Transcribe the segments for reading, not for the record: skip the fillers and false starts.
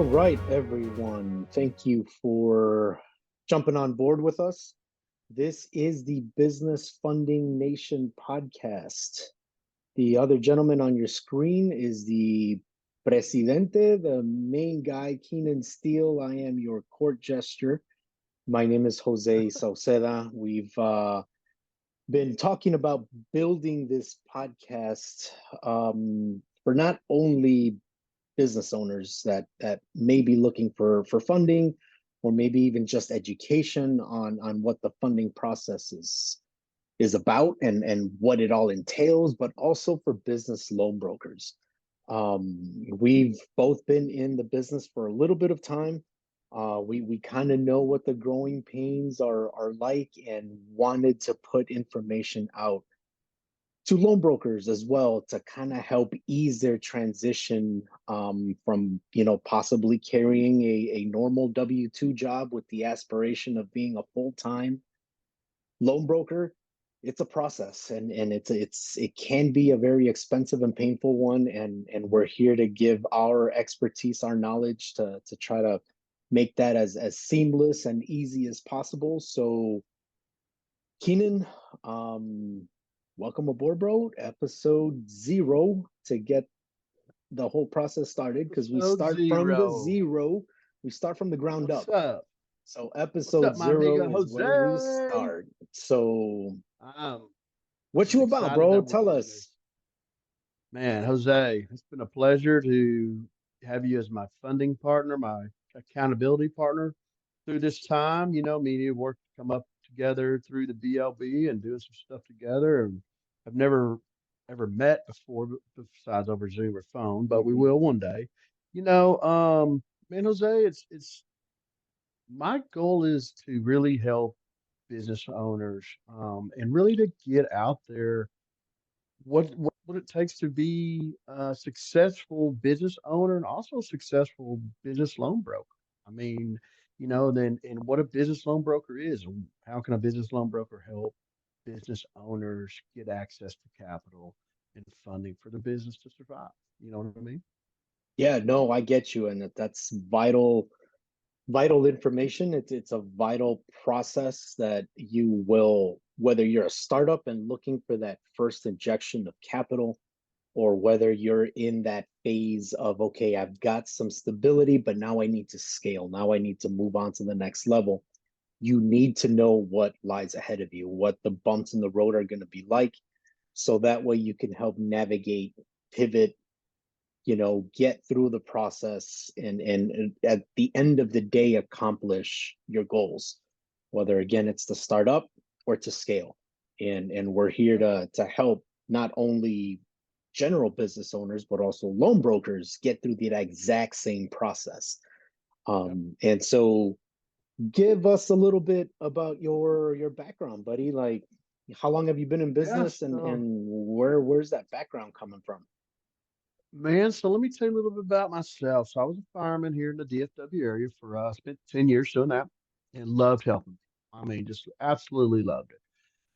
right, everyone. Thank you for jumping on board with us. This is the Business Funding Nation podcast. The other gentleman on your screen is the Presidente, the main guy, Keenan Steele. I am your court jester. My name is Jose Sauceda. We've been talking about building this podcast for not only business owners that may be looking for funding, or maybe even just education on what the funding process is about and what it all entails, but also for business loan brokers. We've both been in the business for a little bit of time. We kind of know what the growing pains are like, and wanted to put information out to loan brokers as well to kind of help ease their transition from possibly carrying a normal W-2 job with the aspiration of being a full-time loan broker. It's a process, and it can be a very expensive and painful one, and we're here to give our expertise, our knowledge to try to make that as seamless and easy as possible. So Keenan, welcome aboard, bro. Episode 0 to get the whole process started, because we Episode start from the zero. zero. We start from the ground What's up. up? So What's episode up, my amigo 0 is where we Jose? start. So I'm what I'm you about, excited bro? that we're Tell doing us. this. Man, Jose, it's been a pleasure to have you as my funding partner, my accountability partner through this time. Me and you worked to come up together through the BLB and doing some stuff together. And I've never ever met before, besides over Zoom or phone, but we Mhm. will one day. You know, um, Man, Jose, it's my goal is to really help business owners and really to get out there what it takes to be a successful business owner and also a successful business loan broker. I mean, then and what a business loan broker is, and how can a business loan broker help business owners get access to capital and funding for the business to survive? You know what I mean? Yeah, no, I get you, and that's vital information. It's a vital process that you will, whether you're a startup and looking for that first injection of capital, or whether you're in that phase of, okay, I've got some stability, but now I need to scale. Now I need to move on to the next level. You need to know what lies ahead of you, what the bumps in the road are going to be like, so that way you can help navigate, pivot, get through the process, and at the end of the day accomplish your goals, whether again it's to start up or to scale. And we're here Yep. to help not only general business owners but also loan brokers get through the exact same process. Yep. And so give us a little bit about your background, buddy. Like, how long have you been in Yeah. business, and where's that background coming from? Man, so let me tell you a little bit about myself. So I was a fireman here in the DFW area for spent 10 years doing that and loved helping people. I mean, just absolutely loved it.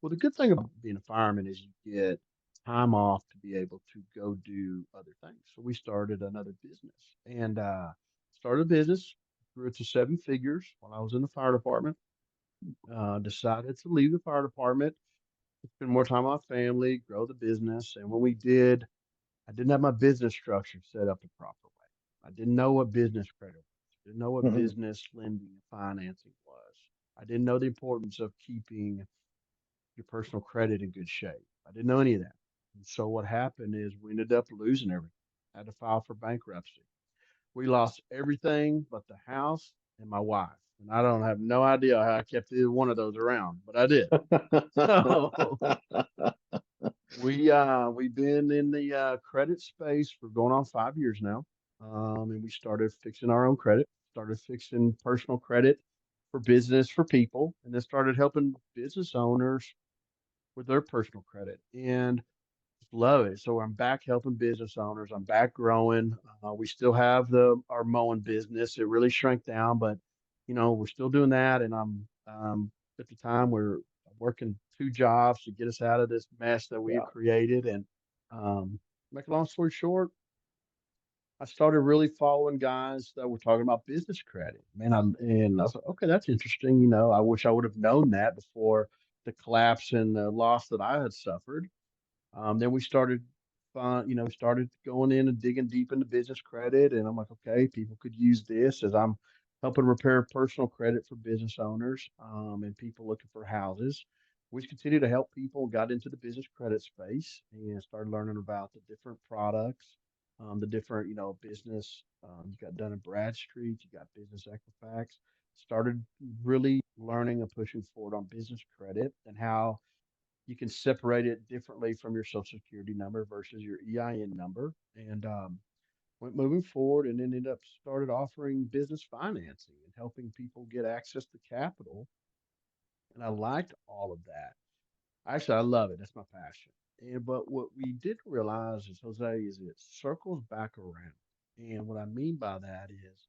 Well, the good thing about being a fireman is you get time off to be able to go do other things. So we started another business and started a business, grew it to 7 figures while I was in the fire department. Decided to leave the fire department, spend more time with my family, grow the business. And when we did, I didn't have my business structure set up the proper way. I didn't know what business credit was. Didn't know what Mhm. business lending and financing was. I didn't know the importance of keeping your personal credit in good shape. I didn't know any of that. And so what happened is we ended up losing everything. I had to file for bankruptcy. We lost everything but the house and my wife. And I don't have no idea how I kept either one of those around, but I did. So we've been in the credit space for going on 5 years now, and we started fixing our own credit, started fixing personal credit for business for people, and then started helping business owners with their personal credit, and just love it. So I'm back helping business owners. I'm back growing. We still have the our mowing business. It really shrank down, but we're still doing that, and I'm at the time we're working 2 jobs to get us out of this mess that we have Yeah. created. And make a long story short, I started really following guys that were talking about business credit. Man, I was like, okay, that's interesting. I wish I would have known that before the collapse and the loss that I had suffered. Then we started going in and digging deep into business credit. And I'm like, okay, people could use this as I'm helping repair personal credit for business owners and people looking for houses. We continued to help people, got into the business credit space and started learning about the different products, the different, business. You got Dun and Bradstreet, you got Business Equifax. Started really learning and pushing forward on business credit and how you can separate it differently from your social security number versus your EIN number. And went moving forward and ended up started offering business financing and helping people get access to capital. And I liked all of that. Actually, I love it. That's my passion. But what we didn't realize is, Jose, is it circles back around. And what I mean by that is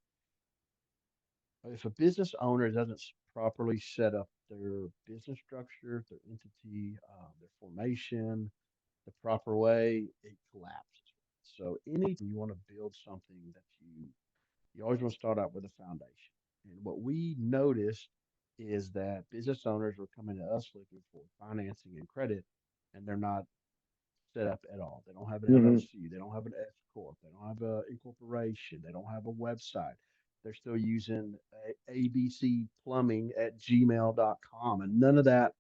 if a business owner doesn't properly set up their business structure, their entity, their formation, the proper way, it collapses. So anytime you want to build something that you always want to start out with a foundation. And what we noticed is that business owners were coming to us looking for financing and credit, and they're not set up at all. They don't have an Hmm. LLC, they don't have an S corp, they don't have an incorporation, they don't have a website. They're still using ABC plumbing at gmail.com, and none of that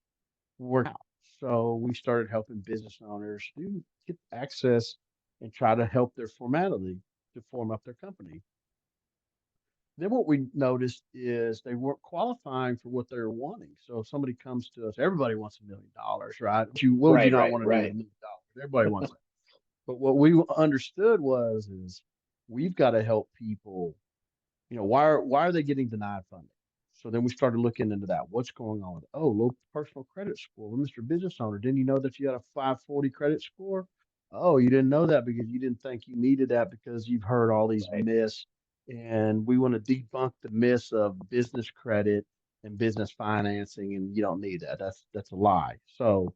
worked out. So we started helping business owners do get access and try to help their formality to form up their company. Then what we noticed is they weren't qualifying for what they were wanting. So if somebody comes to us, everybody wants $1 million, right? What would you Right, not right, want to do with right. $1 million? Everybody wants that. But what we understood is we've got to help people. Why are they getting denied funding? So then we started looking into that. What's going on with it? Oh, low personal credit score. Well, Mr. Business Owner, didn't you know that you had a 540 credit score? Oh, you didn't know that because you didn't think you needed that because you've heard all these Right. myths. And we want to debunk the myths of business credit and business financing, and you don't need that. That's a lie. So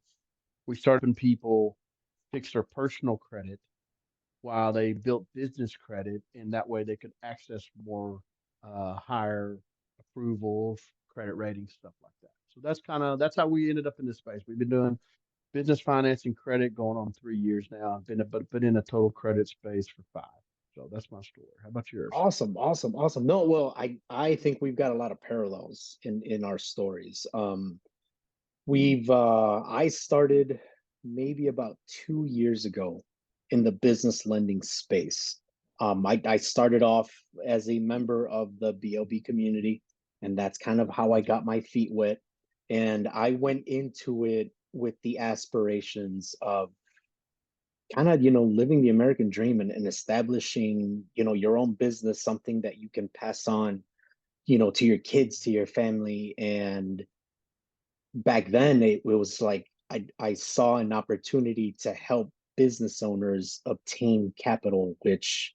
we started helping people fix their personal credit while they built business credit, and that way they could access more higher approvals, credit ratings, stuff like that. So that's how we ended up in this space. We've been doing business financing credit going on 3 years now. I've been in a total credit space for 5. So that's my story. How about yours? Awesome, awesome, awesome. No, well, I think we've got a lot of parallels in our stories. We've I started maybe about 2 years ago in the business lending space. I started off as a member of the BLB community, and that's kind of how I got my feet wet. And I went into it with the aspirations of kind of, living the American dream and establishing, your own business, something that you can pass on, to your kids, to your family. And back then it was like I saw an opportunity to help business owners obtain capital, which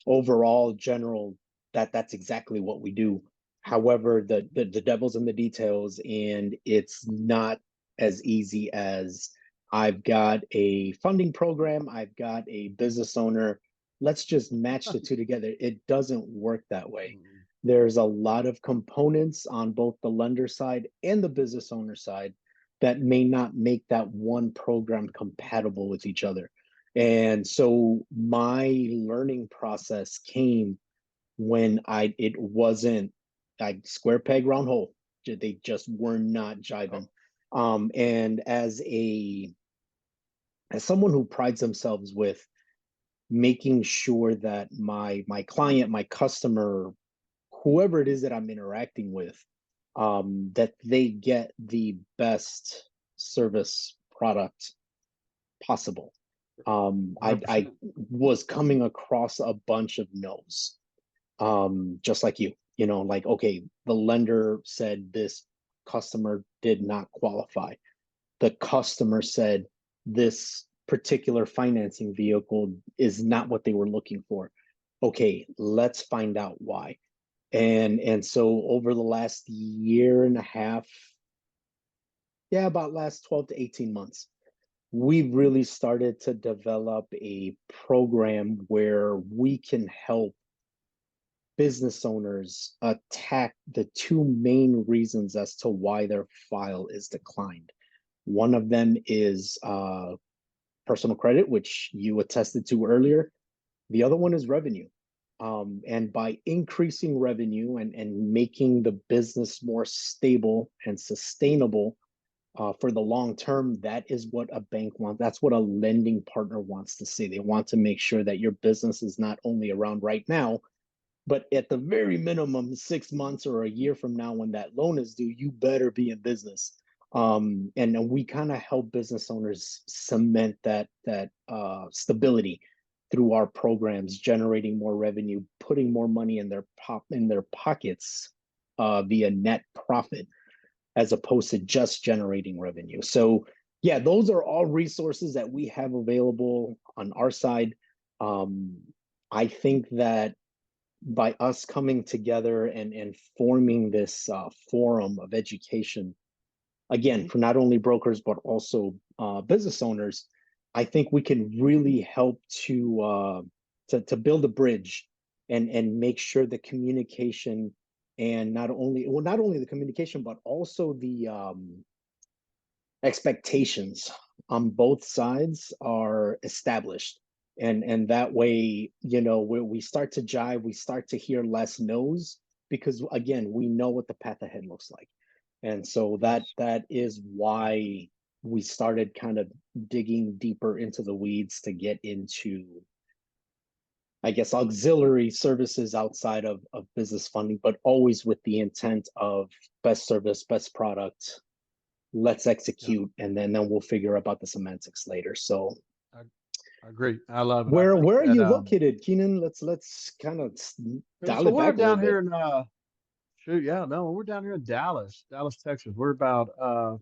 overall general that's exactly what we do. However, the devil's in the details, and it's not as easy as I've got a funding program, I've got a business owner, let's just match the two together. It doesn't work that way. Mm-mm. There's a lot of components on both the lender side and the business owner side that may not make that one program compatible with each other. And so my learning process came when it wasn't like square peg round hole. They just were not Oh, jiving. And as someone who prides themselves with making sure that my client, my customer, whoever it is that I'm interacting with, that they get the best service product possible. I 100%. was coming across a bunch of no's, just like you. Like, okay, the lender said this customer did not qualify. The customer said this particular financing vehicle is not what they were looking for. Okay, let's find out why. And so over the last year and a half, yeah, about last 12 to 18 months, we've really started to develop a program where we can help business owners attack the two main reasons as to why their file is declined. One of them is personal credit, which you attested to earlier. The other one is revenue. And by increasing revenue and making the business more stable and sustainable for the long term, that is what a bank wants. That's what a lending partner wants to see. They want to make sure that your business is not only around right now, but at the very minimum, 6 months or a year from now, when that loan is due, you better be in business. And we kind of help business owners cement that stability through our programs, generating more revenue, putting more money in their pockets via net profit, as opposed to just generating revenue. So yeah, those are all resources that we have available on our side. Um, I think that by us coming together and forming this forum of education, again, Mhm. for not only brokers but also business owners, I think we can really help to build a bridge and make sure the communication, and not only the communication but also the expectations on both sides are established, and that way, where we start to jive, we start to hear less no's, because again, we know what the path ahead looks like. And so that Yes. that is why we started kind of digging deeper into the weeds to get into, I guess, auxiliary services outside of business funding, but always with the intent of best service, best product. Let's Yeah. execute, and then we'll figure about the semantics later. So I, I agree. I love it. I where think where are that you located, Keenan? Let's kind of dial so it we're back a little down here bit. in shoot, yeah, no, we're down here in Dallas, Texas. We're about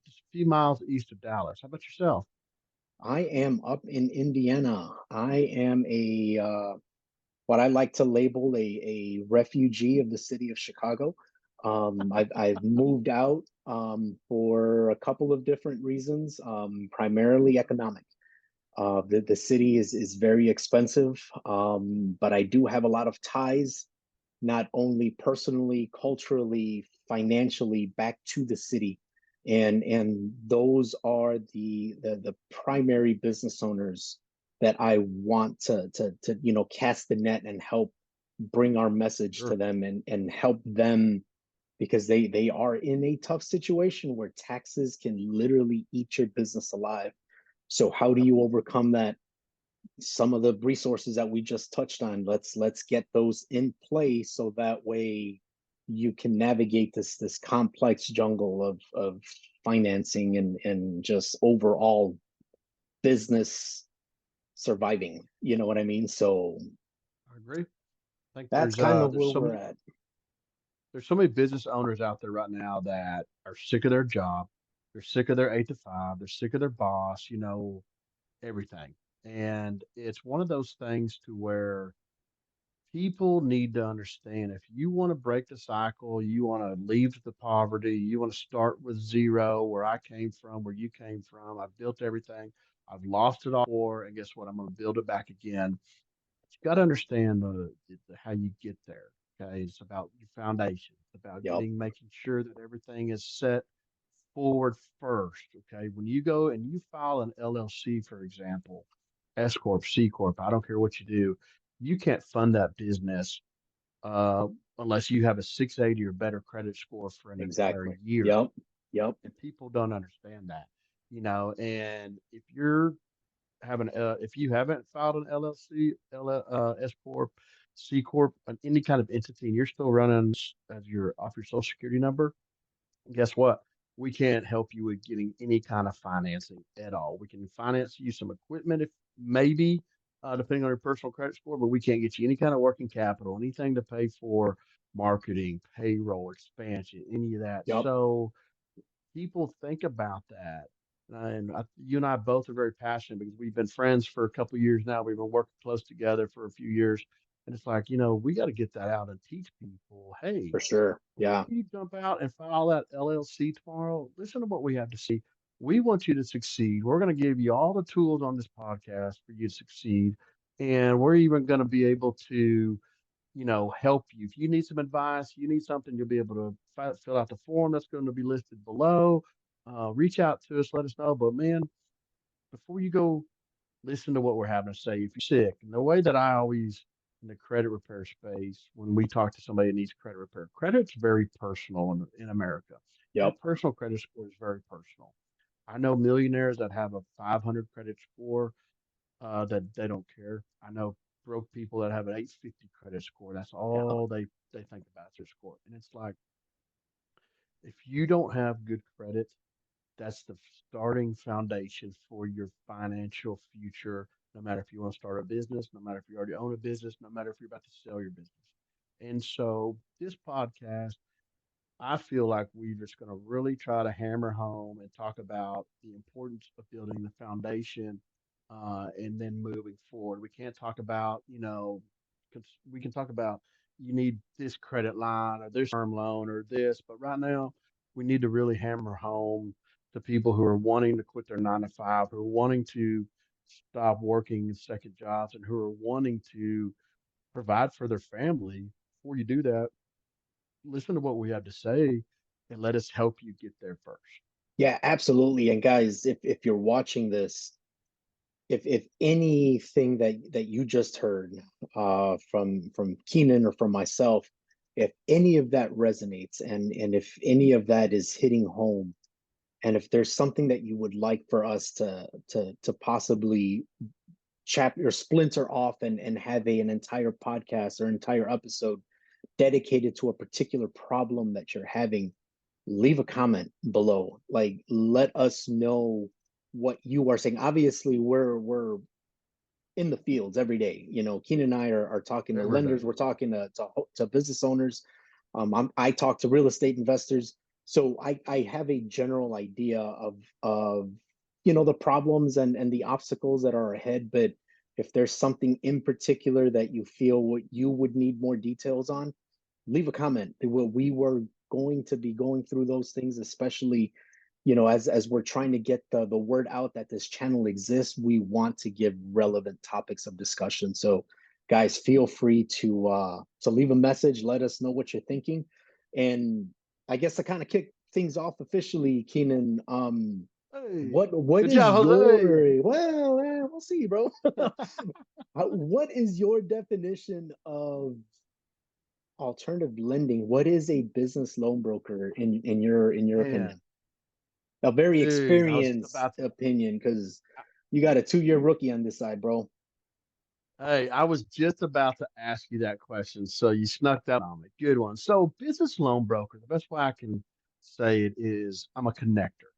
just a few miles east of Dallas. How about yourself? I am up in Indiana. I am a what I like to label a refugee of the city of Chicago. I've moved out for a couple of different reasons, primarily economic. The city is very expensive, but I do have a lot of ties, not only personally, culturally, financially, back to the city, and those are the primary business owners that I want to cast the net and help bring our message to Sure. them, and help them, because they are in a tough situation where taxes can literally eat your business alive. So how do Yep. you overcome that? Some of the resources that we just touched on, let's get those in place, so that way you can navigate this complex jungle of financing and just overall business surviving. You know what I mean? So I agree. I think that's kind of there's where so we're many at. business owners out there right now that are sick of their job. They're sick of their 8 to 5. They're sick of their boss, everything. And it's one of those things to where people need to understand if you want to break the cycle, you want to leave the poverty, you want to start with zero, where I came from, where you came from. I've built everything. I've lost it all before, and guess what? I'm going to build it back again. You got to understand how you get there. Okay, it's about your foundation. It's about Yep. making sure that everything is set forward first. Okay, when you go and you file an LLC, for example, S corp, C corp, I don't care what you do, you can't fund that business uh, unless you have a 680 or better credit score for an entire Exactly. year. Yep. Yep. And people don't understand that, And if you're if you haven't filed an LLC, S corp, C corp, any kind of entity, and you're still running as your off your social security number, guess what? We can't help you with getting any kind of financing at all. We can finance you some equipment if maybe, depending on your personal credit score, but we can't get you any kind of working capital, anything to pay for marketing, payroll, expansion, any of that. Yep. So people think about that. You and I both are very passionate because we've been friends for a couple of years now. We've been working close together for a few years. And it's like, we got to get that out and teach people, hey, For sure. before Yeah. you jump out and file that LLC tomorrow, listen to what we have to say. We want you to succeed. We're going to give you all the tools on this podcast for you to succeed. And we're even going to be able to, help you. If you need some advice, you need something, you'll be able to fill out the form that's going to be listed below. Reach out to us, let us know. But man, before you go, listen to what we're having to say. If you're sick, and the way that I always in the credit repair space, when we talk to somebody that needs credit repair, credit's very personal in America. Your Yep. personal credit score is very personal. I know millionaires that have a 500 credit score that they don't care. I know broke people that have an 850 credit score. That's Yeah. all they think about is their score. And it's like if you don't have good credit, that's the starting foundation for your financial future. No matter if you want to start a business, no matter if you already own a business, no matter if you're about to sell your business. And so this podcast I feel like we're just going to really try to hammer home and talk about the importance of building the foundation and then moving forward. We can't talk about, 'cause we can talk about you need this credit line or this term loan or this, but right now we need to really hammer home to people who are wanting to quit their 9 to 5, who are wanting to stop working second jobs, and who are wanting to provide for their family. Before you do that, listen to what we have to say and let us help you get there first. Yeah, absolutely. And guys, if you're watching this, if anything that you just heard from Keenan or from myself, if any of that resonates and if any of that is hitting home, and if there's something that you would like for us to possibly chap or splinter off and have an entire podcast or entire episode dedicated to a particular problem that you're having, leave a comment below. Like, let us know what you are saying. Obviously, we're in the fields every day. You know, Keenan and I are talking to Every lenders, day. we're talking to business owners. I talk to real estate investors, so I have a general idea of the problems and the obstacles that are ahead. But if there's something in particular that you feel what you would need more details on, leave a comment. We were going to be going through those things, especially as we're trying to get the word out that this channel exists. We want to give relevant topics of discussion. So guys, feel free to leave a message, let us know what you're thinking. And I guess to kind of kick things off officially, Keenan, Hey, what good is job, Jose. your, well, we'll see, bro. What is your definition of alternative lending? What is a business loan broker in your opinion? Man, A very dude, I was just experienced about to. opinion, because you got a 2-year rookie on this side, bro. Hey, I was just about to ask you that question, so you snuck that on me. Good one. So, business loan broker, the best way I can say it is I'm a connector.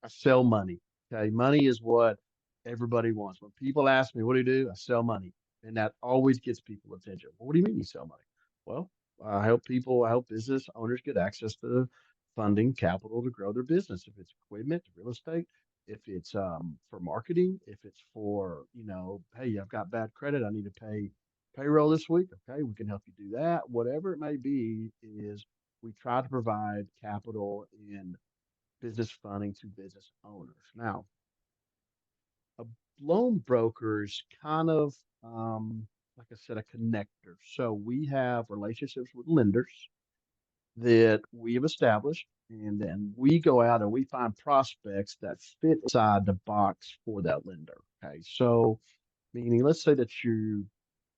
I sell money. Okay. Money is what everybody wants. When people ask me, what do? I sell money. And that always gets people attention. Well, what do you mean you sell money? Well, I help business owners get access to funding capital to grow their business. If it's equipment, real estate, if it's for marketing, if it's for, hey, I've got bad credit, I need to pay payroll this week. Okay, we can help you do that. Whatever it may be, is we try to provide capital in business funding to business owners. Now, a loan broker is kind of, like I said, a connector. So we have relationships with lenders that we have established, and then we go out and we find prospects that fit inside the box for that lender. Okay, so meaning, let's say that you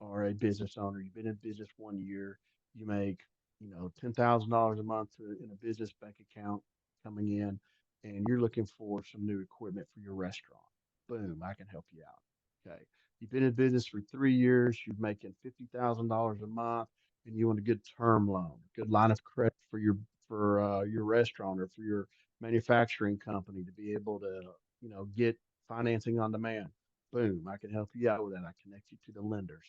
are a business owner, you've been in business 1 year, you make, $10,000 a month in a business bank account coming in, and you're looking for some new equipment for your restaurant. Boom, I can help you out. Okay. You've been in business for 3 years, you're making $50,000 a month, and you want a good term loan, a good line of credit for your restaurant or for your manufacturing company to be able to, get financing on demand. Boom, I can help you out with that. I connect you to the lenders.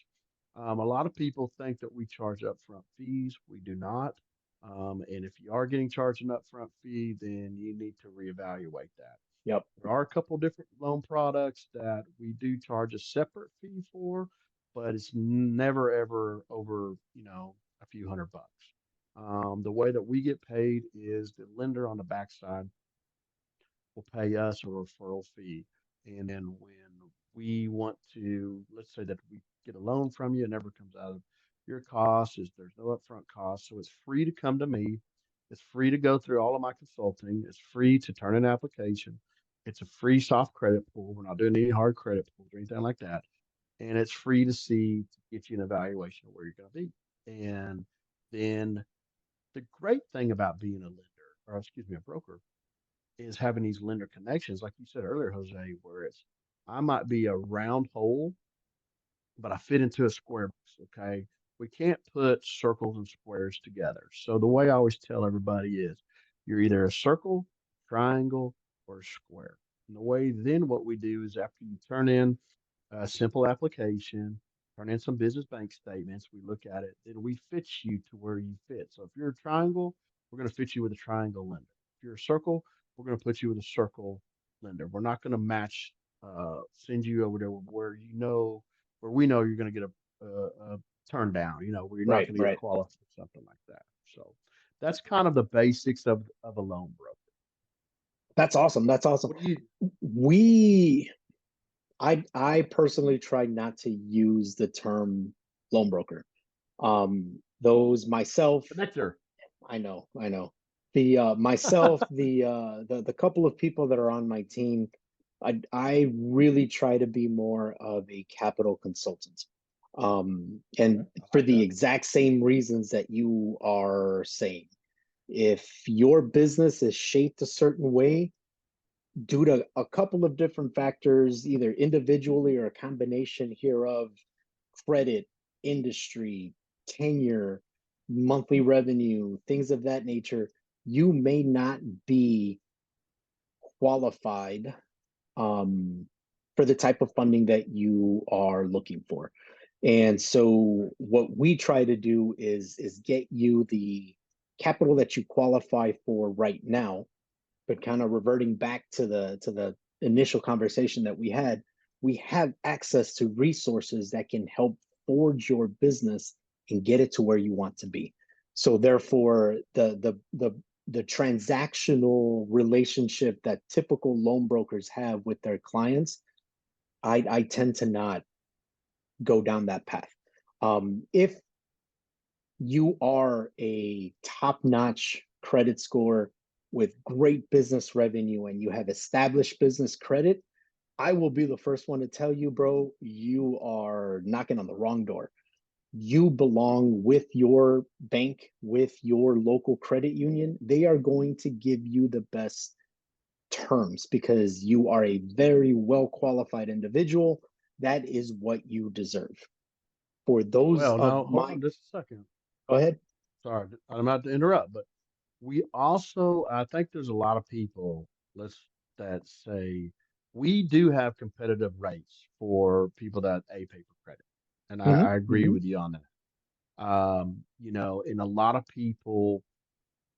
A lot of people think that we charge upfront fees. We do not. And if you are getting charged an upfront fee, then you need to reevaluate that. Yep. There are a couple different loan products that we do charge a separate fee for, but it's never ever over, a few $100. The way that we get paid is the lender on the backside will pay us a referral fee. And then when we want to, let's say that we get a loan from you, it never comes out of your costs, is there's no upfront cost. So it's free to come to me. It's free to go through all of my consulting. It's free to turn an application. It's a free soft credit pool. We're not doing any hard credit pools or anything like that. And it's free to see to get you an evaluation of where you're going to be. And then the great thing about being a lender, or excuse me, a broker, is having these lender connections, like you said earlier, Jose, where it's I might be a round hole, but I fit into a square box. Okay. We can't put circles and squares together. So the way I always tell everybody is you're either a circle, triangle, or a square. And the way then what we do is after you turn in a simple application, turn in some business bank statements, we look at it, then we fit you to where you fit. So if you're a triangle, we're going to fit you with a triangle lender. If you're a circle, we're going to put you with a circle lender. We're not going to send you over there where we know you're going to get a turn down, where you're not Right, going to get right. qualified, something like that. So that's kind of the basics of a loan broker. That's awesome. That's awesome. What do you, We I personally try not to use the term loan broker. Those myself, connector? I know. The myself, the couple of people that are on my team, I really try to be more of a capital consultant. Okay, And I for like the that. exact same reasons that you are saying. If your business is shaped a certain way, due to a couple of different factors, either individually or a combination hereof, credit, industry, tenure, monthly revenue, things of that nature, you may not be qualified for the type of funding that you are looking for. And so what we try to do is get you the capital that you qualify for right now, but kind of reverting back to the initial conversation that we have access to resources that can help forge your business and get it to where you want to be. So therefore, the transactional relationship that typical loan brokers have with their clients, I tend to not go down that path. If you are a top-notch credit score with great business revenue and you have established business credit, I will be the first one to tell you, bro, you are knocking on the wrong door. You belong with your bank, with your local credit union. They are going to give you the best terms because you are a very well qualified individual. That is what you deserve. For those Well, of no, hold my, on just a second. go ahead. Sorry, I'm not to interrupt, but we also, I think there's a lot of people let's that say we do have competitive rates for people that a paper credit, and I agree Hmm. with you on that. And a lot of people,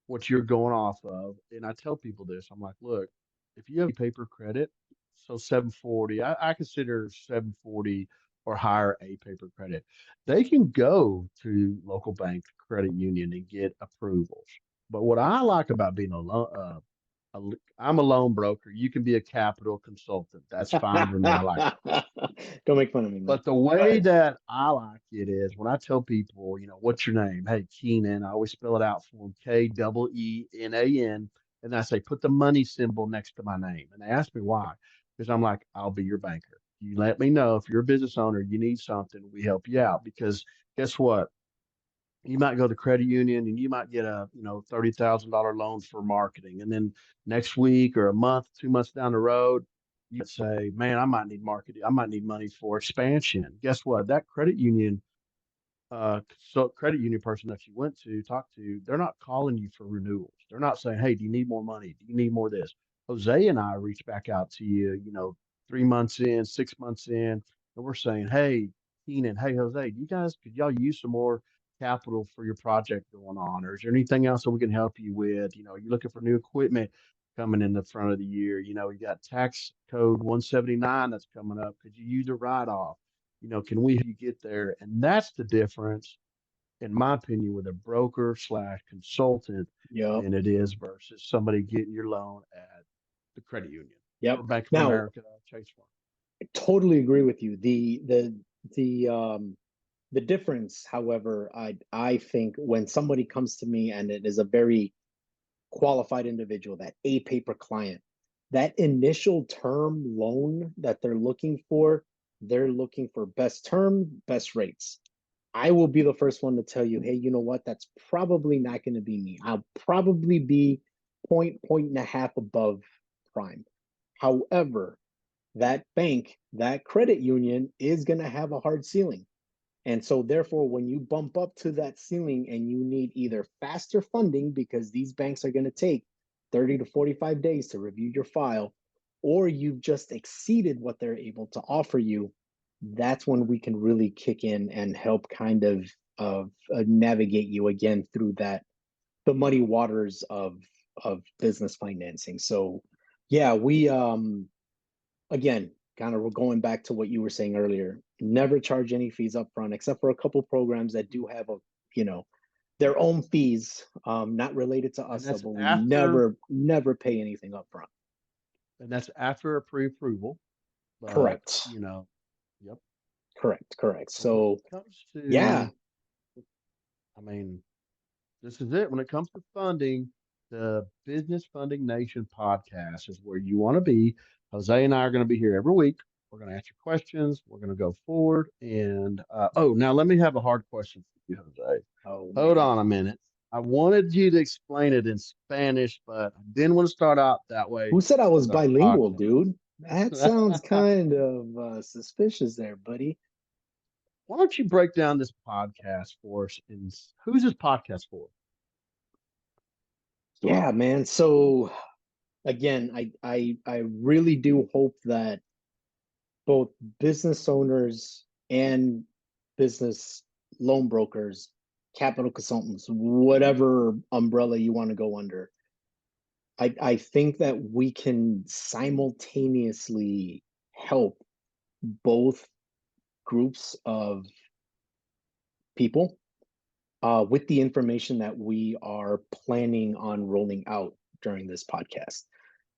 what you're going off of, and I tell people this, I'm like, look, if you have paper credit, so 740, I consider 740 or higher a paper credit. They can go to local bank credit union and get approvals. But what I like about being I'm a loan broker. You can be a capital consultant. That's fine with me. I like that. Don't make fun of me, man. But the Go way ahead. that I like it is when I tell people, what's your name? Hey, Keenan. I always spell it out for them, Keenan. And I say, put the money symbol next to my name. And they ask me why. Because I'm like, I'll be your banker. You let me know if you're a business owner, you need something, we help you out. Because guess what? You might go to the credit union and you might get a $30,000 loan for marketing, and then next week or a month, 2 months down the road, you might say, man, I might need marketing, I might need money for expansion. Guess what? That credit union person that you went to talk to, they're not calling you for renewals. They're not saying, hey, do you need more money, do you need more of this? Jose and I reach back out to you, 3 months in, 6 months in, and we're saying, hey, Keenan, hey, Jose, could y'all use some more capital for your project going on? Or is there anything else that we can help you with? You're looking for new equipment coming in the front of the year. You got tax code 179 that's coming up. Could you use a write-off? Can we help you get there? And that's the difference, in my opinion, with a broker slash consultant Yep. than it is versus somebody getting your loan at the credit union Yep. or Bank of Now, America, Chase Farm. I totally agree with you. The difference, however, I think when somebody comes to me and it is a very qualified individual, that A paper client, that initial term loan that they're looking for best term, best rates. I will be the first one to tell you, hey, you know what? That's probably not going to be me. I'll probably be point and a half above prime. However, that bank, that credit union is going to have a hard ceiling. And so, therefore, when you bump up to that ceiling and you need either faster funding because these banks are going to take 30 to 45 days to review your file, or you've just exceeded what they're able to offer you, that's when we can really kick in and help kind of navigate you again through the muddy waters of business financing. So, yeah, we again, kind of going back to what you were saying earlier, never charge any fees up front, except for a couple programs that do have you know, their own fees, not related to And us, that's but we after never pay anything up front. and that's after a pre-approval. But Correct. yep. Correct. But when it So comes yeah, to, I mean, this is it. When it comes to funding, the Business Funding Nation podcast is where you want to be. Jose and I are going to be here every week. We're going to answer questions. We're going to go forward. And oh, now let me have a hard question for you, Jose. oh Hold man. on a minute. I wanted you to explain it in Spanish, but I didn't want to start out that way Who said I was with our bilingual, podcast. dude? That sounds kind of suspicious there, buddy. Why don't you break down this podcast for us? And who's this podcast for? Yeah, man. So again, I really do hope that both business owners and business loan brokers, capital consultants, whatever umbrella you want to go under. I think that we can simultaneously help both groups of people with the information that we are planning on rolling out during this podcast.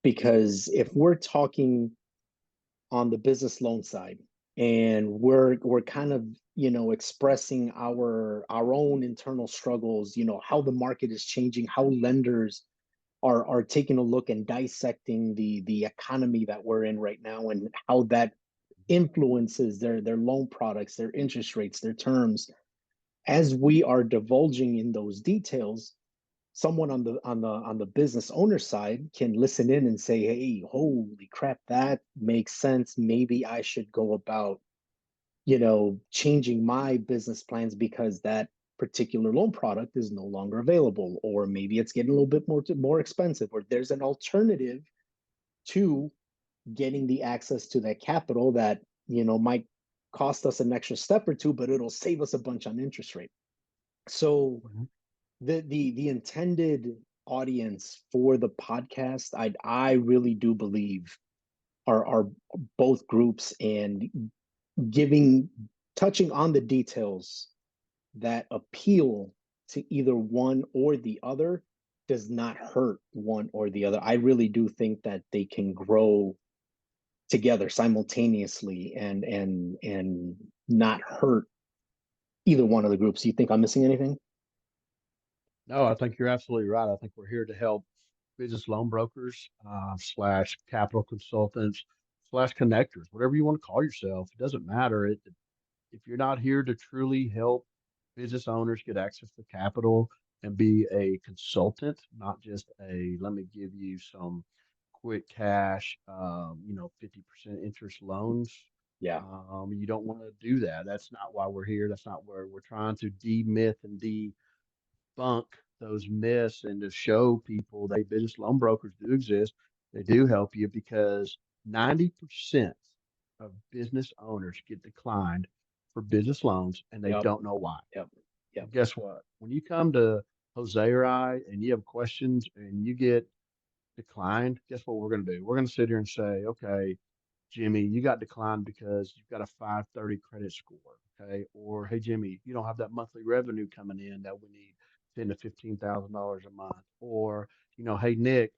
Because if we're talking on the business loan side and we're kind of expressing our own internal struggles, how the market is changing, how lenders are taking a look and dissecting the economy that we're in right now and how that influences their loan products, their interest rates, their terms. As we are divulging in those details, someone on the business owner side can listen in and say, hey, holy crap, that makes sense, maybe I should go about changing my business plans because that particular loan product is no longer available, or maybe it's getting a little bit more expensive, or there's an alternative to getting the access to that capital that might cost us an extra step or two, but it'll save us a bunch on interest rate. So Mhm. the intended audience for the podcast, I really do believe are both groups, and giving touching on the details that appeal to either one or the other does not hurt one or the other. I really do think that they can grow together simultaneously and not hurt either one of the groups. Do you think I'm missing anything? No, I think you're absolutely right. I think we're here to help business loan brokers, slash capital consultants, slash connectors, whatever you want to call yourself. It doesn't matter. If you're not here to truly help business owners get access to capital and be a consultant, not just a let me give you some quick cash, 50% interest loans. Yeah. You don't want to do that. That's not why we're here. That's not where we're trying to demyth and debunk those myths and to show people that business loan brokers do exist. They do help you because 90% of business owners get declined for business loans and they Yep. don't know why. Yep. Yep. And guess what? When you come to Jose or I and you have questions and you get declined, guess what we're going to do? We're going to sit here and say, okay, Jimmy, you got declined because you've got a 530 credit score. Okay. Or, hey, Jimmy, you don't have that monthly revenue coming in that we need 10 to $15,000 a month. Or, hey, Nick,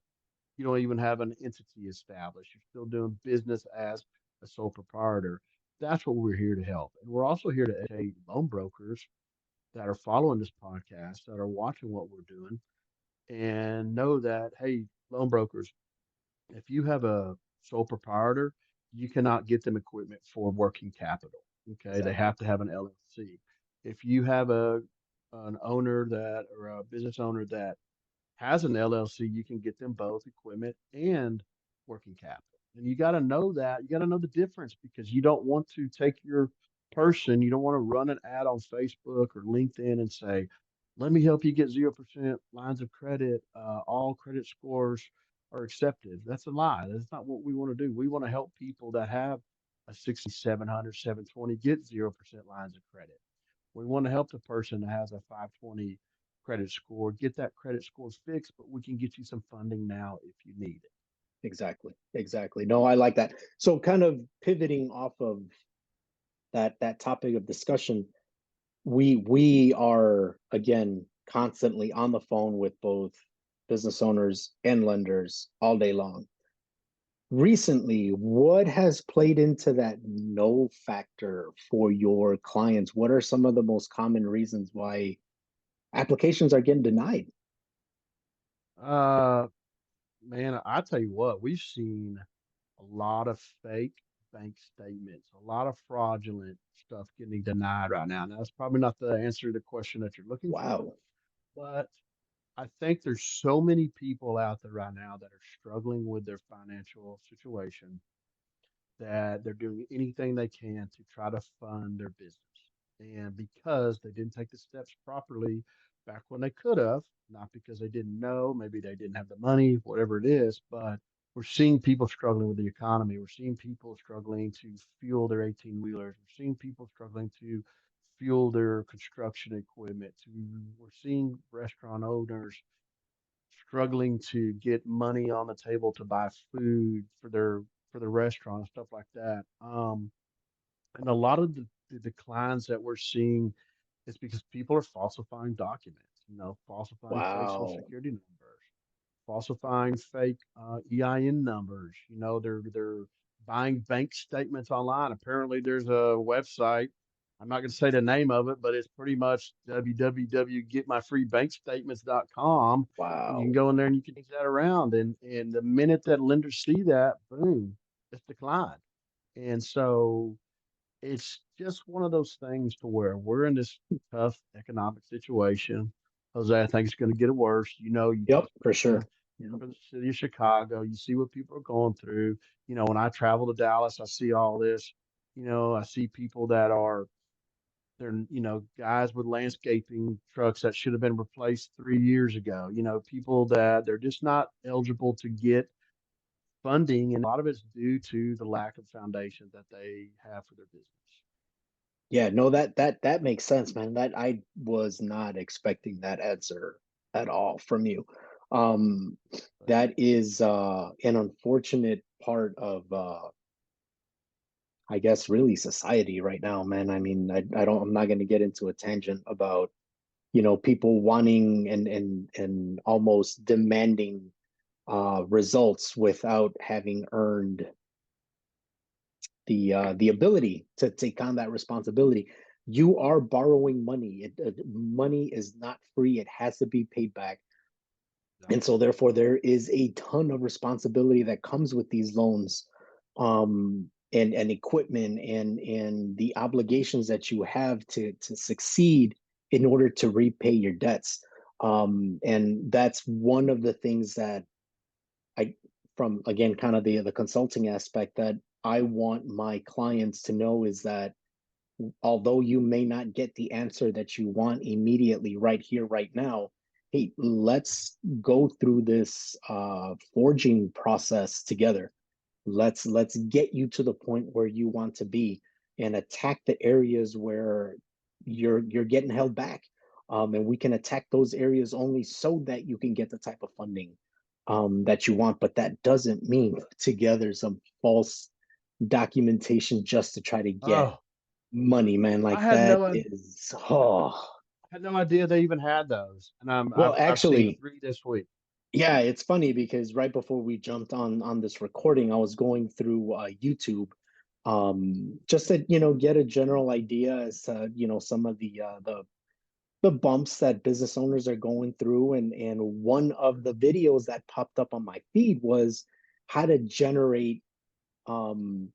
you don't even have an entity established. You're still doing business as a sole proprietor. That's what we're here to help. And we're also here to educate loan brokers that are following this podcast, that are watching what we're doing, and know that, hey, loan brokers, if you have a sole proprietor, you cannot get them equipment for working capital. Okay, they Exactly. have to have an LLC. If you have an owner that or a business owner that has an LLC, you can get them both equipment and working capital. And you got to know that. You got to know the difference because you don't want to take your person, you don't want to run an ad on Facebook or LinkedIn and say, let me help you get 0% lines of credit. All credit scores are accepted. That's a lie. That's not what we want to do. We want to help people that have a 6,700, 720 get 0% lines of credit. We want to help the person that has a 520 credit score get that credit score fixed, but we can get you some funding now if you need it. Exactly. Exactly. No, I like that. So kind of pivoting off of that topic of discussion, we are again constantly on the phone with both business owners and lenders all day long. Recently, what has played into that no factor for your clients? What are some of the most common reasons why applications are getting denied? Uh, Man, I tell you what, we've seen a lot of fake bank statements, a lot of fraudulent stuff getting denied right now. Now, that's probably not the answer to the question that you're looking for, Wow. but I think there's so many people out there right now that are struggling with their financial situation that they're doing anything they can to try to fund their business. And because they didn't take the steps properly back when they could have, not because they didn't know, maybe they didn't have the money, whatever it is, but we're seeing people struggling with the economy. We're seeing people struggling to fuel their 18 wheelers. We're seeing people struggling to fuel their construction equipment. We're seeing restaurant owners struggling to get money on the table to buy food for the restaurant and stuff like that. And a lot of the declines that we're seeing is because people are falsifying documents, falsifying fake social Wow. security numbers, falsifying fake EIN numbers. They're buying bank statements online. Apparently, there's a website. I'm not going to say the name of it, but it's pretty much www.getmyfreebankstatements.com. And you can Wow. go in there and you can change that around. And the minute that lenders see that, boom, it's declined. And so it's just one of those things to where we're in this tough economic situation. Jose, I think it's going to get worse. You Yep, take for in sure. Yep. for the city of Chicago, you see what people are going through. When I travel to Dallas, I see all this. I see people that are they're guys with landscaping trucks that should have been replaced 3 years ago. People that they're just not eligible to get funding, and a lot of it's due to the lack of foundation that they have for their business. Yeah, no, that makes sense, man. That I was not expecting that answer at all from you. Um, that is an unfortunate part of I guess really society right now, man. I mean, I don't I'm not gonna get into a tangent about, people wanting and almost demanding results without having earned the ability to take on that responsibility. You are borrowing money. Money is not free. It has to be paid back. Yep. And so therefore there is a ton of responsibility that comes with these loans, and equipment and the obligations that you have to succeed in order to repay your debts. And that's one of the things that I, from again, kind of the consulting aspect, that I want my clients to know is that although you may not get the answer that you want immediately right here, right now, hey, let's go through this forging process together. Let's get you to the point where you want to be and attack the areas where you're getting held back. And we can attack those areas only so that you can get the type of funding that you want. But that doesn't mean together some false documentation just to try to get Oh, money, man. I Like had that no, I is, oh, had no idea they even had those, and well, I've seen actually, 3 this week. Yeah, it's funny because right before we jumped on this recording, I was going through YouTube, just to get a general idea as to some of the bumps that business owners are going through, and one of the videos that popped up on my feed was how to generate um,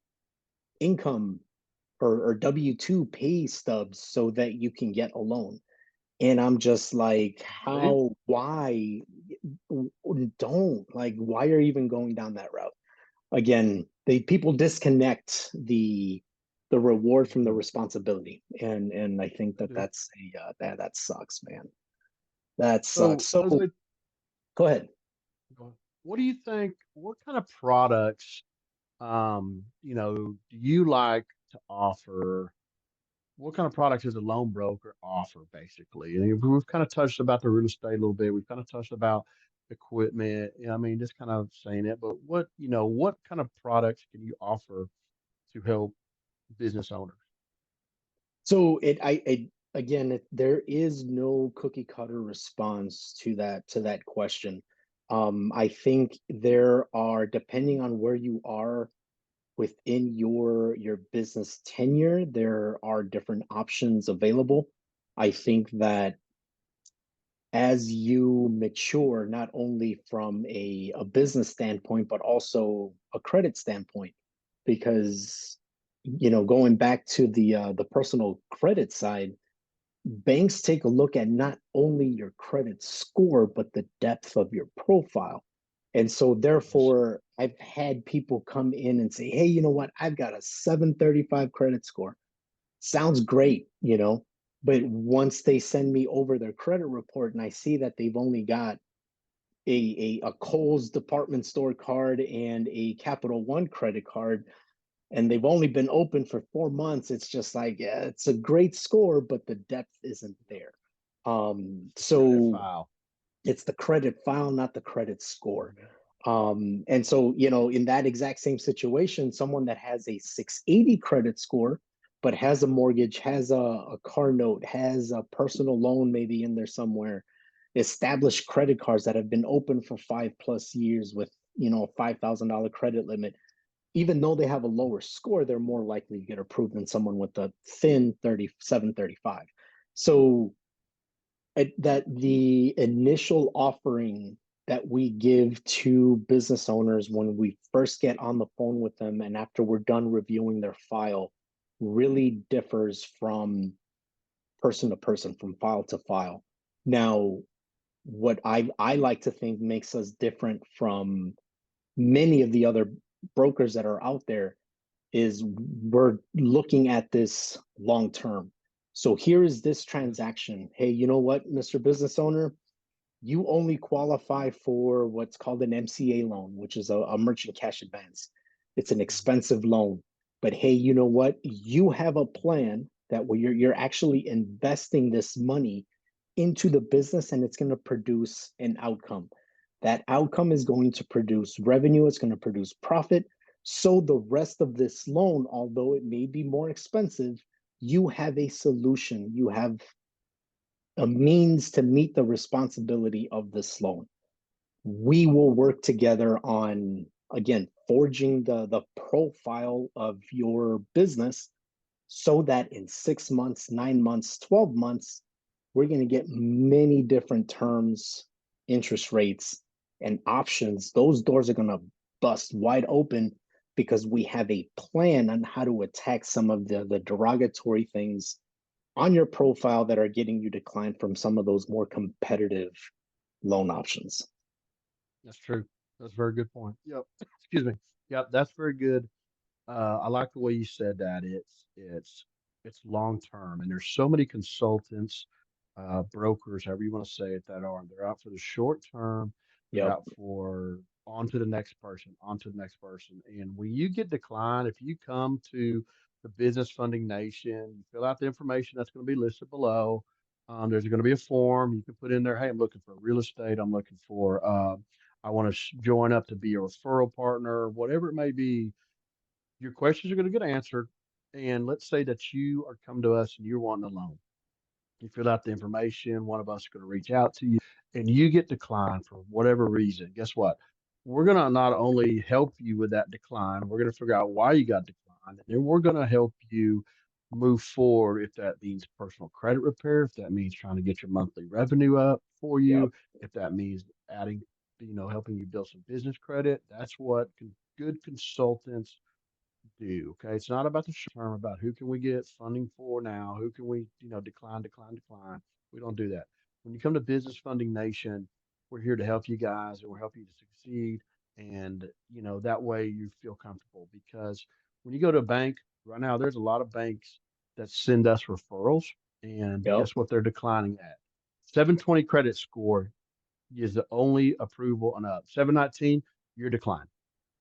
income or W-2 pay stubs so that you can get a loan. And I'm just like, See? how, why, don't like, why are you even going down that route? Again, they people disconnect the reward They from the do. responsibility, and I think They that do. that's that sucks, man. That sucks. So, So Jose, go ahead. what do you think? What kind of products, do you like to offer? What kind of products does a loan broker offer, basically? And we've kind of touched about the real estate a little bit. We've kind of touched about equipment. I mean, just kind of saying it. But what kind of products can you offer to help business owners? So again, there is no cookie cutter response to that question. I think there are, depending on where you are within your business tenure, there are different options available. I think that as you mature, not only from a business standpoint, but also a credit standpoint, because going back to the personal credit side, banks take a look at not only your credit score, but the depth of your profile. And so, Yes. therefore, I've had people come in and say, hey, you know what? I've got a 735 credit score. Sounds great, but once they send me over their credit report and I see that they've only got a Kohl's department store card and a Capital One credit card, and they've only been open for 4 months, it's just like, yeah, it's a great score, but the depth isn't there. It's the credit So file. it's the credit file, not the credit score. Mhm. And so, in that exact same situation, someone that has a 680 credit score, but has a mortgage, has a car note, has a personal loan maybe in there somewhere, established credit cards that have been open for 5+ years with, a $5,000 credit limit, even though they have a lower score, they're more likely to get approved than someone with a thin 37, 35. So that the initial offering that we give to business owners when we first get on the phone with them and after we're done reviewing their file really differs from person to person, from file to file. Now, what I like to think makes us different from many of the other brokers that are out there is we're looking at this long term. So here is this Yes. transaction. Hey, you know what, Mr. Business Owner? You only qualify for what's called an MCA loan, which is a merchant cash advance. It's an Mhm. expensive loan. But hey, you know what? You have a plan that where you're actually investing this money into the business and it's going to produce an outcome. That outcome is going to produce revenue, it's going to produce profit. So the rest of this loan, although it may be more expensive, you have a solution. You have a means to meet the responsibility of this loan. We will work together on, again, forging the profile of your business so that in 6 months, 9 months, 12 months, we're going to get many different terms, interest rates, and options. Those doors are going to bust wide open because we have a plan on how to attack some of the derogatory things on your profile that are getting you declined from some of those more competitive loan options. That's true. That's a very good point. Yep. Excuse me. Yep. That's very good. I like the way you said that. It's long term, and there's so many consultants, brokers, however you want to say it, that are they're out for the short term. They're Yep. out for on to the next person, on to the next person. And when you get declined, if you come to the Business Funding Nation, you fill out the information that's going to be listed below. There's going to be a form you can put in there. Hey, I'm looking for real estate. I'm looking for. I want to join up to be a referral partner, whatever it may be. Your questions are going to get answered. And let's say that you are come to us and you're wanting a loan. You fill out the information. One of us is going to reach out to you, and you get declined for whatever reason. Guess what? We're going to not only help you with that decline, we're going to figure out why you got declined, and then we're going to help you move forward if that means personal credit repair, if that means trying to get your monthly revenue up for Yep. you, if that means adding, helping you build some business credit. That's what good consultants do. Okay. It's not about the short term, about who can we get funding for now? Who can we, decline, decline, decline. We don't do that. When you come to Business Funding Nation, we're here to help you guys and we're helping you to succeed. And, that way you feel comfortable because when you go to a bank right now, there's a lot of banks that send us referrals. And Yep. guess what they're declining at? 720 credit score is the only approval and up. 719, you're declined.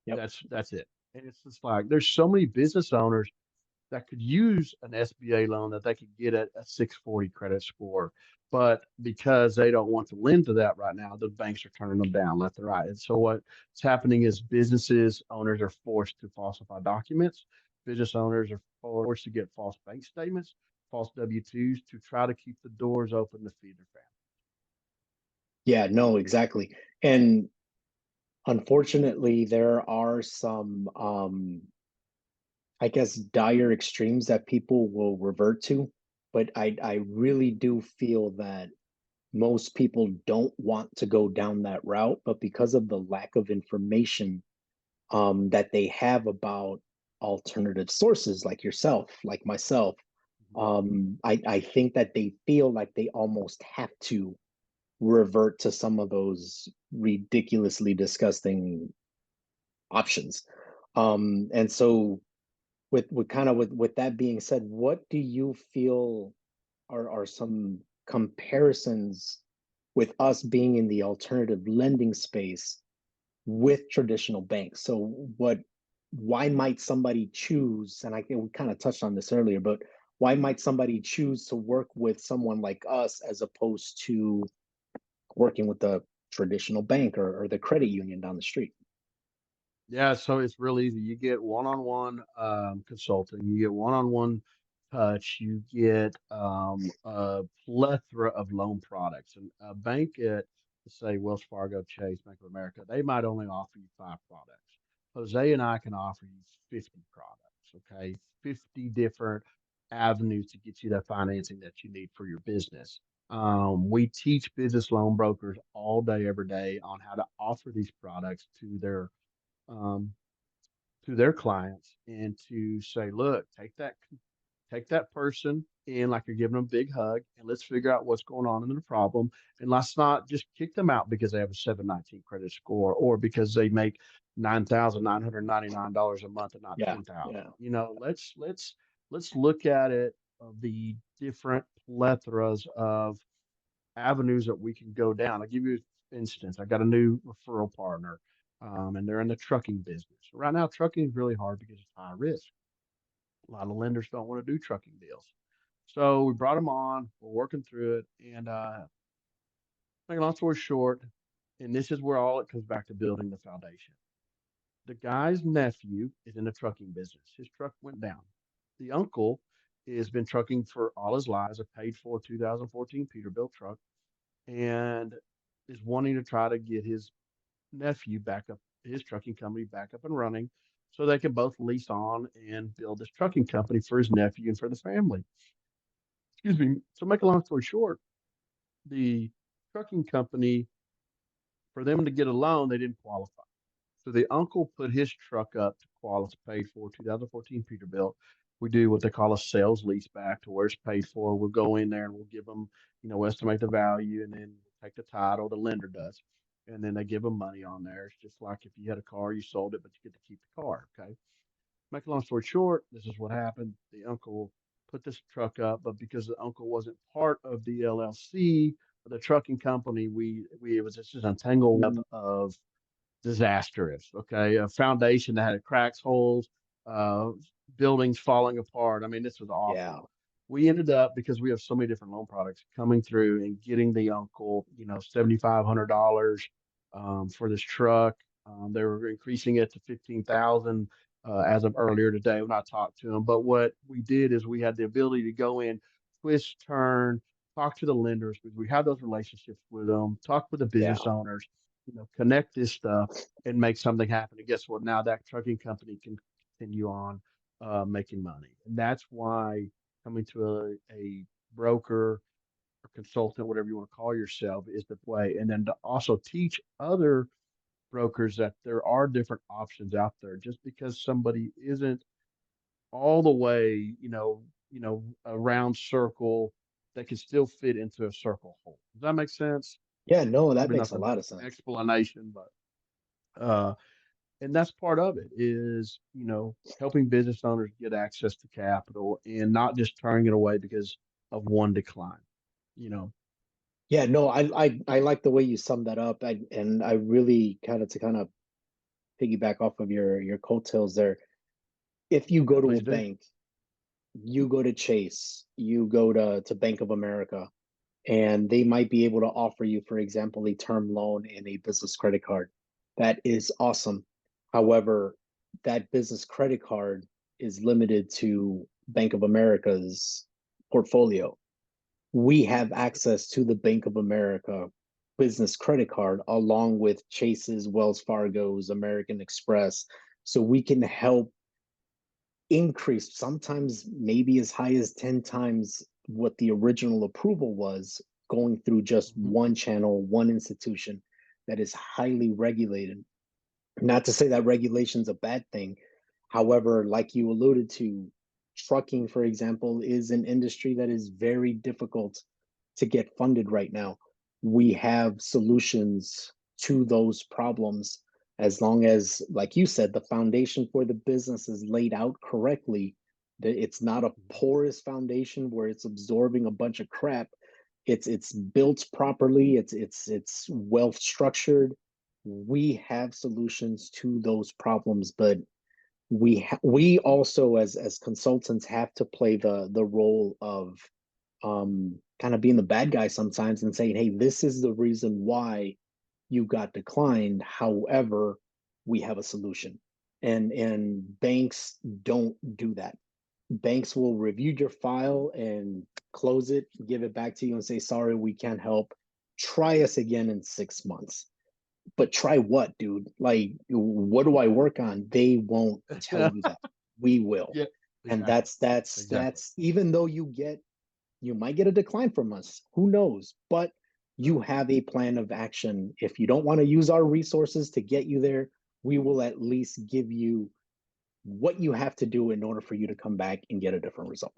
Yep. That's it. And it's just like there's so many business owners that could use an SBA loan that they could get at a 640 credit score. But because they don't want to lend to that right now, the banks are turning them down left and right. And so what's happening is businesses owners are forced to falsify documents. Business owners are forced to get false bank statements, false W-2s to try to keep the doors open to feed their family. Yeah, no, exactly. And unfortunately, there are some I guess dire extremes that people will revert to, but I really do feel that most people don't want to go down that route, but because of the lack of information that they have about alternative sources like yourself, like myself, Mhm. I think that they feel like they almost have to revert to some of those ridiculously disgusting options. And so with that being said, what do you feel are some comparisons with us being in the alternative lending space with traditional banks? So why might somebody choose, and I think we kind of touched on this earlier, but why might somebody choose to work with someone like us as opposed to working with the traditional bank or the credit union down the street? Yeah, so it's real easy. You get one-on-one consulting, you get one-on-one touch, you get a plethora of loan products. And a bank at, say, Wells Fargo, Chase, Bank of America, they might only offer you 5 products. Jose and I can offer you 50 products, okay? 50 different avenues to get you the financing that you need for your business. We teach business loan brokers all day, every day on how to offer these products um, to their clients and to say, look, take that person in like you're giving them a big hug and let's figure out what's going on in the problem. And let's not just kick them out because they have a 719 credit score or because they make $9,999 a month and not Yeah, 10,000. yeah. Let's look at it of the different plethoras of avenues that we can go down. I'll give you an instance. I got a new referral partner, and they're in the trucking business. Right now, trucking is really hard because it's high risk. A lot of lenders don't want to do trucking deals. So we brought them on. We're working through it, and make a long story short, and this is where all it comes back to building the foundation. The guy's nephew is in the trucking business. His truck went down. The uncle has been trucking for all his lives, a paid for 2014 Peterbilt truck and is wanting to try to get his nephew back up, his trucking company back up and running so they can both lease on and build this trucking company for his nephew and for the family. Excuse me. So, make a long story short, the trucking company, for them to get a loan, they didn't qualify. So the uncle put his truck up to qualify, paid for 2014 Peterbilt. We do what they call a sales lease back to where it's paid for. We'll go in there and we'll give them, estimate the value and then take the title, the lender does. And then they give them money on there. It's just like if you had a car, you sold it, but you get to keep the car. Okay. Make a long story short, this is what happened. The uncle put this truck up, but because the uncle wasn't part of the LLC, the trucking company, it was just an entangled web of disastrous. Okay, a foundation that had cracks, holes, uh, buildings falling apart. I mean, this was Yeah. awful. We ended up because we have so many different loan products coming through and getting the uncle, $7,500 for this truck. They were increasing it to 15,000 as of earlier today when I talked to them. But what we did is we had the ability to go in, twist, turn, talk to the lenders because we have those relationships with them, talk with the Yeah. business owners, connect this stuff and make something happen. And guess what? Now that trucking company can continue on making money. And that's why coming to a broker or consultant, whatever you want to call yourself, is the way. And then to also teach other brokers that there are different options out there. Just because somebody isn't all the way, a round circle, they can still fit into a circle hole. Does that make sense? Yeah, no, that Probably makes not a the lot best of sense. explanation, but and that's part of it is, helping business owners get access to capital and not just turning it away because of one decline, you know. Yeah, no, I like the way you summed that up. And I really kind of piggyback off of your coattails there. If you Yeah, go to a please do. bank, you go to Chase, you go to Bank of America, and they might be able to offer you, for example, a term loan and a business credit card. That is awesome. However, that business credit card is limited to Bank of America's portfolio. We have access to the Bank of America business credit card along with Chase's, Wells Fargo's, American Express. So we can help increase, sometimes maybe as high as 10 times what the original approval was, going through just Hmm. one channel, one institution that is highly regulated. Not to say that regulation's a bad thing. However, like you alluded to, trucking, for example, is an industry that is very difficult to get funded right now. We have solutions to those problems as long as, like you said, the foundation for the business is laid out correctly. That it's not a porous foundation where it's absorbing a bunch of crap. It's built properly. It's well structured. We have solutions to those problems, but we also as consultants have to play the role of kind of being the bad guy sometimes and saying, hey, this is the reason why you got declined. However, we have a solution. And banks don't do that. Banks will review your file and close it, give it back to you and say, sorry, we can't help. Try us again in 6 months. But try what, dude? Like, what do I work on? They won't tell you that. We will. Yeah, And exactly. Exactly. that's even though you might get a decline from us. Who knows? But you have a plan of action. If you don't want to use our resources to get you there, we will at least give you what you have to do in order for you to come back and get a different result.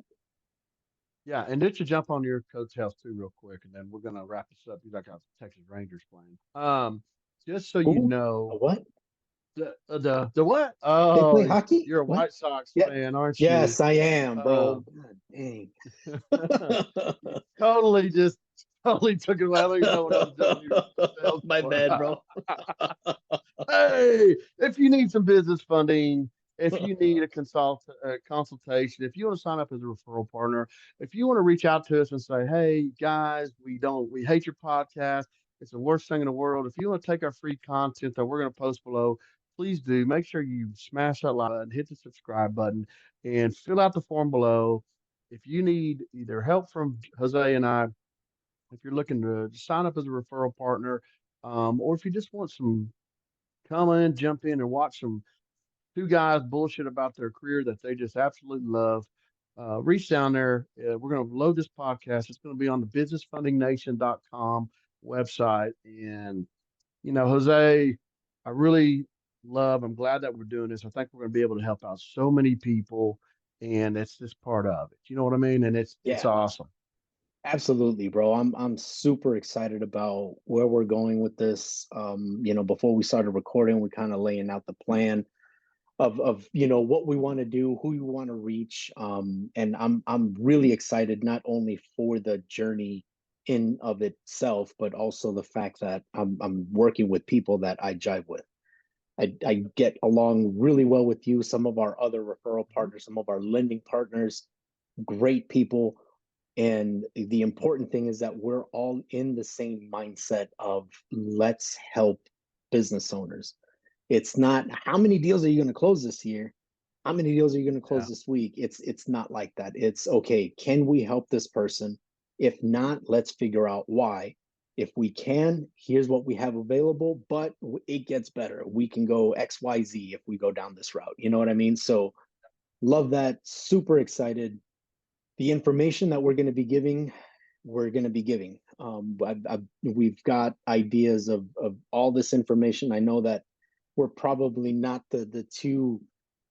Yeah, and just to jump on your coattails too, real quick, and then we're gonna wrap this up. You got the Texas Rangers playing. Just so you Who? A know, what? the what? They play Oh, hockey? you're a What? White Sox Yeah. fan, aren't you? Yes, I am, bro. Um, God dang. you totally just totally took it away. I don't even know what I was doing your coattails My for. bad, bro. Hey, if you need some business funding, if you need a consultation, if you want to sign up as a referral partner, if you want to reach out to us and say, "Hey guys, we hate your podcast. It's the worst thing in the world." If you want to take our free content that we're going to post below, please do. Make sure you smash that like button, hit the subscribe button, and fill out the form below. If you need either help from Jose and I, if you're looking to sign up as a referral partner, or if you just want some come in, jump in, and watch some two guys bullshit about their career that they just absolutely love. Reach down there. We're going to load this podcast. It's going to be on the businessfundingnation.com website. And, Jose, I really I'm glad that we're doing this. I think we're going to be able to help out so many people. And it's just part of it. You know what I mean? And it's Yeah, awesome. absolutely, bro. I'm super excited about where we're going with this. Before we started recording, we kind of laying out the plan of what we want to do, who we want to reach. And I'm really excited not only for the journey in of itself, but also the fact that I'm working with people that I jive with. I get along really well with you, some of our other referral Mhm. partners, some of our lending partners, great people. And the important thing is that we're all in the same mindset of let's help business owners. It's not how many deals are you going to close this year? How many deals are you going to close Yeah. this week? It's not like that. It's okay, can we help this person? If not, let's figure out why. If we can, here's what we have available, but it gets better. We can go XYZ if we go down this route. You know what I mean? So love that. Super excited. The information that we're going to be giving, we're going to be giving. We've got ideas of all this information. I know that we're probably not the two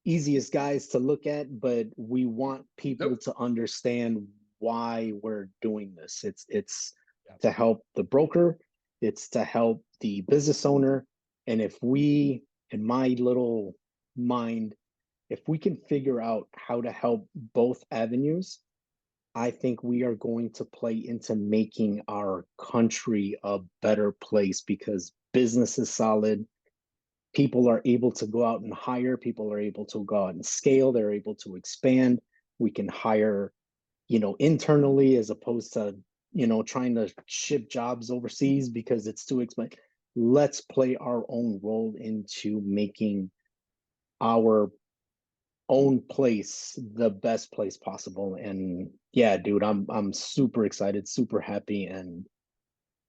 easiest guys to look at, but we want people Nope. to understand why we're doing this. It's Yeah. to help the broker, it's to help the business owner, and if we, in my little mind, if we can figure out how to help both avenues, I think we are going to play into making our country a better place because business is solid. People are able to go out and hire, people are able to go out and scale, they're able to expand. We can hire, internally as opposed to, trying to ship jobs overseas because it's too expensive. Let's play our own role into making our own place the best place possible. And yeah, dude, I'm super excited, super happy, and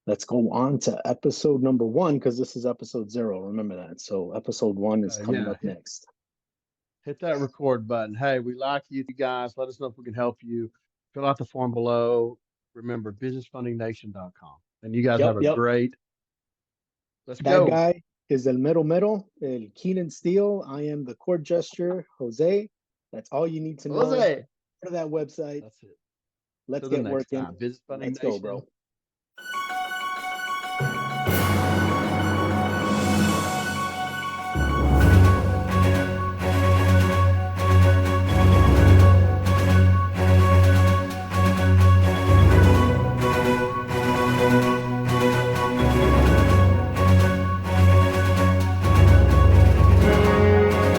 let's go on to episode number 1 because this is episode 0. Remember that. So episode 1 is coming Yeah. up next. Hit that record button. Hey, we like you guys. Let us know if we can help you. Fill out the form below. Remember, businessfundingnation.com. And you guys Yep, have a yep. great, let's That go. guy is El Mero Mero, El Keenan Steele. I am the court gesture, Jose. That's all you need to know Jose. for that website. That's it. Let's Till the get next working. time. Business Funding Let's go, Nation. bro.